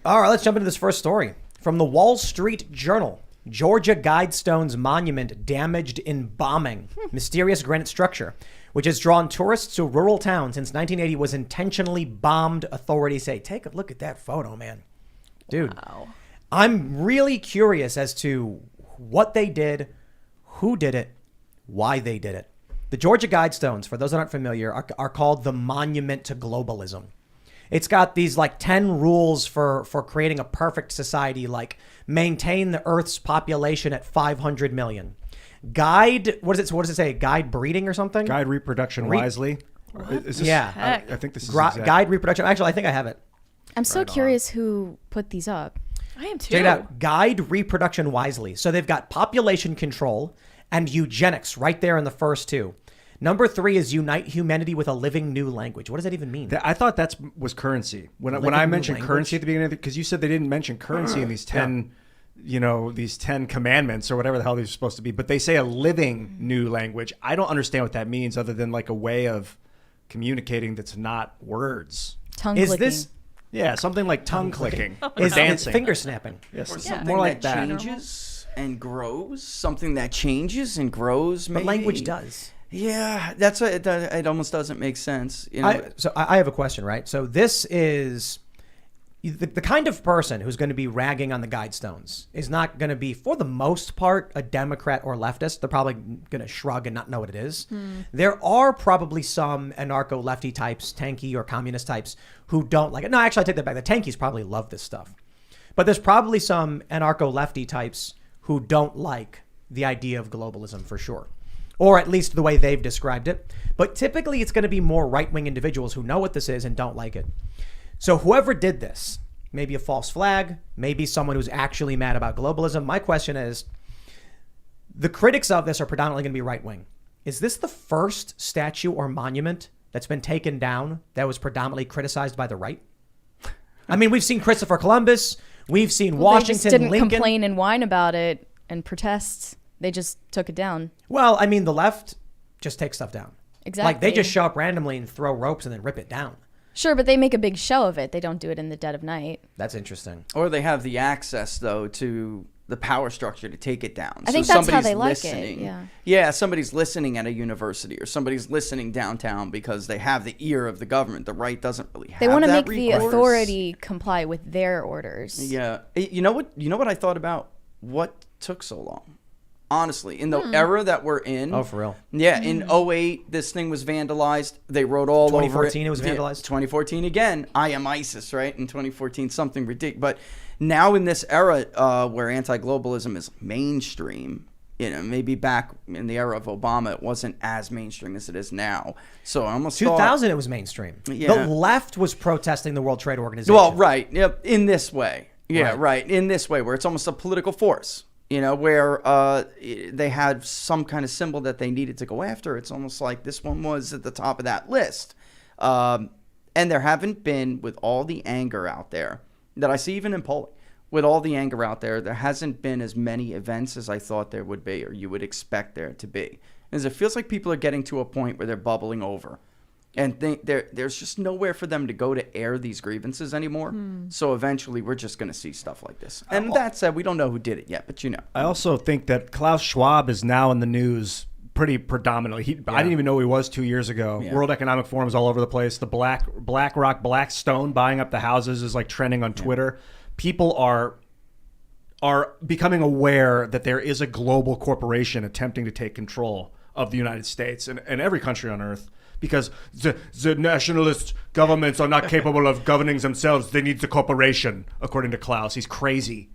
All right, let's jump into this first story. From the Wall Street Journal. Georgia Guidestones monument damaged in bombing. Mysterious granite structure, which has drawn tourists to a rural town since 1980, was intentionally bombed, authorities say. Take a look at that photo, man. Dude, wow. I'm really curious as to what they did, who did it, why they did it. The Georgia Guidestones, for those that aren't familiar, are called the Monument to Globalism. It's got these like 10 rules for creating a perfect society, like maintain the Earth's population at 500 million. Guide, what does it say? Guide breeding or something? Guide reproduction wisely. Is this, yeah. I think this is Guide reproduction. Actually, I think I have it. I'm so curious who put these up. I am too. Check it out. Guide reproduction wisely. So they've got population control and eugenics right there in the first two. Number 3 is unite humanity with a living new language. What does that even mean? I thought that was currency. When I mentioned currency at the beginning of it, because you said they didn't mention currency in these 10, these 10 commandments or whatever the hell these are supposed to be, but they say a living new language. I don't understand what that means other than like a way of communicating that's not words. Tongue clicking. This? Yeah, something like tongue clicking. Is dancing. Finger snapping. Yes, Or something more like that that. changes and grows. Something that changes and grows. Maybe. But language does. Yeah, that's it almost doesn't make sense. You know? I have a question, right? So this is the kind of person who's going to be ragging on the Guidestones is not going to be, for the most part, a Democrat or leftist. They're probably going to shrug and not know what it is. There are probably some anarcho-lefty types, tanky or communist types, who don't like it. No, actually, I take that back. The tankies probably love this stuff. But there's probably some anarcho-lefty types who don't like the idea of globalism for sure. Or at least the way they've described it. But typically it's going to be more right-wing individuals who know what this is and don't like it. So whoever did this, maybe a false flag, maybe someone who's actually mad about globalism. My question is, the critics of this are predominantly going to be right-wing. Is this the first statue or monument that's been taken down that was predominantly criticized by the right? I mean, we've seen Christopher Columbus. We've seen Washington, they just didn't Lincoln. complain and whine about it and protest. They just took it down. Well, I mean, the left just takes stuff down. Exactly. Like they just show up randomly and throw ropes and then rip it down. Sure, but they make a big show of it. They don't do it in the dead of night. That's interesting. Or they have the access, though, to the power structure to take it down. I think that's how they like it. Yeah, somebody's listening at a university or somebody's listening downtown because they have the ear of the government. The right doesn't really have that. They want to make recourse. the authority comply with their orders. Yeah. You know what I thought about? What took so long? Honestly, in the era that we're in. Oh, for real? Yeah, in 2008, this thing was vandalized. They wrote all over it. 2014, it was vandalized? 2014 again. I am ISIS, right? In 2014, something ridiculous. But now in this era where anti-globalism is mainstream, maybe back in the era of Obama, it wasn't as mainstream as it is now. So I almost 2000, it was mainstream. Yeah. The left was protesting the World Trade Organization. Well, right. Yep. In this way. Yeah, Right. In this way, where it's almost a political force. Where they had some kind of symbol that they needed to go after. It's almost like this one was at the top of that list. And there haven't been, with all the anger out there, that I see even in polling, with all the anger out there, there hasn't been as many events as I thought there would be or you would expect there to be. As it feels like people are getting to a point where they're bubbling over. And there's just nowhere for them to go to air these grievances anymore. So eventually we're just going to see stuff like this. And that said, we don't know who did it yet, but I also think that Klaus Schwab is now in the news pretty predominantly. I didn't even know who he was 2 years ago. Yeah. World Economic Forum is all over the place. The BlackRock, Blackstone buying up the houses is like trending on Twitter. People are becoming aware that there is a global corporation attempting to take control of the United States and every country on earth. Because the nationalist governments are not capable of governing themselves. They need the corporation, according to Klaus. He's crazy.